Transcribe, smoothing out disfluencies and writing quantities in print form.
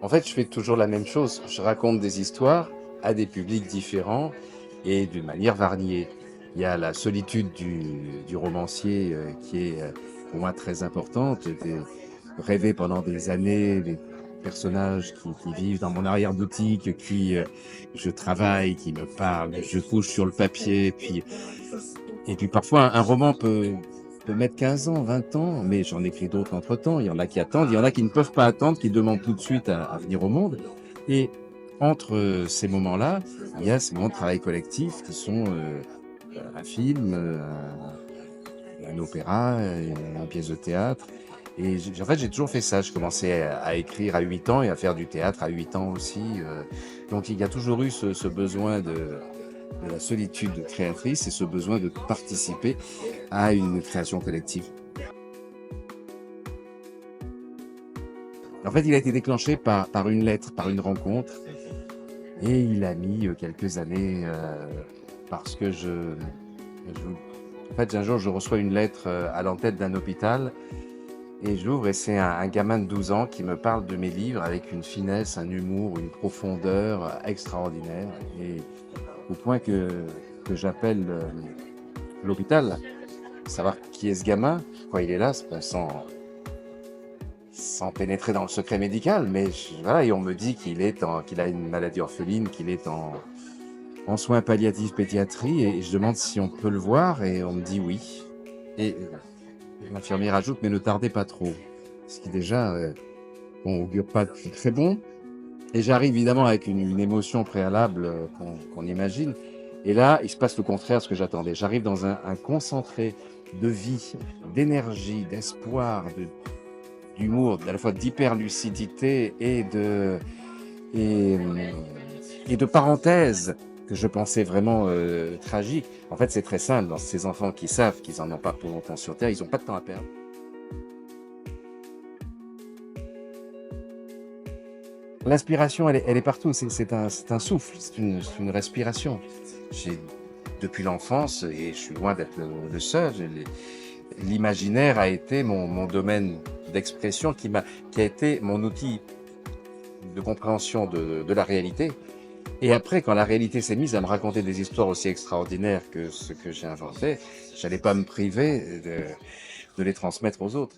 En fait, je fais toujours la même chose. Je raconte des histoires à des publics différents et d'une manière variée. Il y a la solitude du romancier qui est pour moi très importante. J'ai rêvé pendant des années des personnages qui vivent dans mon arrière-boutique, je travaille, qui me parlent, je couche sur le papier, et puis parfois un roman peut mettre 15 ans, 20 ans, mais j'en écris d'autres entre-temps. Il y en a qui attendent, il y en a qui ne peuvent pas attendre, qui demandent tout de suite à venir au monde. Et entre ces moments-là, il y a ces moments de travail collectif qui sont un film, un opéra, une pièce de théâtre. Et en fait, j'ai toujours fait ça. Je commençais à écrire à 8 ans et à faire du théâtre à 8 ans aussi. Donc il y a toujours eu ce besoin de la solitude créatrice et ce besoin de participer à une création collective. En fait, il a été déclenché par une lettre, par une rencontre, et il a mis quelques années parce que en fait, un jour, je reçois une lettre à l'entête d'un hôpital et j'ouvre et c'est un gamin de 12 ans qui me parle de mes livres avec une finesse, un humour, une profondeur extraordinaire, et au point que j'appelle l'hôpital, savoir qui est ce gamin, pourquoi il est là, bon, sans pénétrer dans le secret médical, mais voilà, et on me dit qu'il a une maladie orpheline, qu'il est en soins palliatifs pédiatrie, et je demande si on peut le voir, et on me dit oui. Et l'infirmière ajoute, mais ne tardez pas trop, ce qui déjà, bon, augure pas très bon. Et j'arrive évidemment avec une émotion préalable qu'on imagine. Et là, il se passe le contraire de ce que j'attendais. J'arrive dans un concentré de vie, d'énergie, d'espoir, d'humour, à la fois d'hyperlucidité et, et de parenthèses que je pensais vraiment tragiques. En fait, c'est très simple. Dans ces enfants qui savent qu'ils n'en ont pas pour longtemps sur Terre, ils n'ont pas de temps à perdre. L'inspiration, elle est partout. C'est un souffle, c'est une respiration. J'ai, depuis l'enfance, et je suis loin d'être le seul, l'imaginaire a été mon domaine d'expression qui a été mon outil de compréhension de la réalité. Et après, quand la réalité s'est mise à me raconter des histoires aussi extraordinaires que ce que j'ai inventé, j'allais pas me priver de les transmettre aux autres.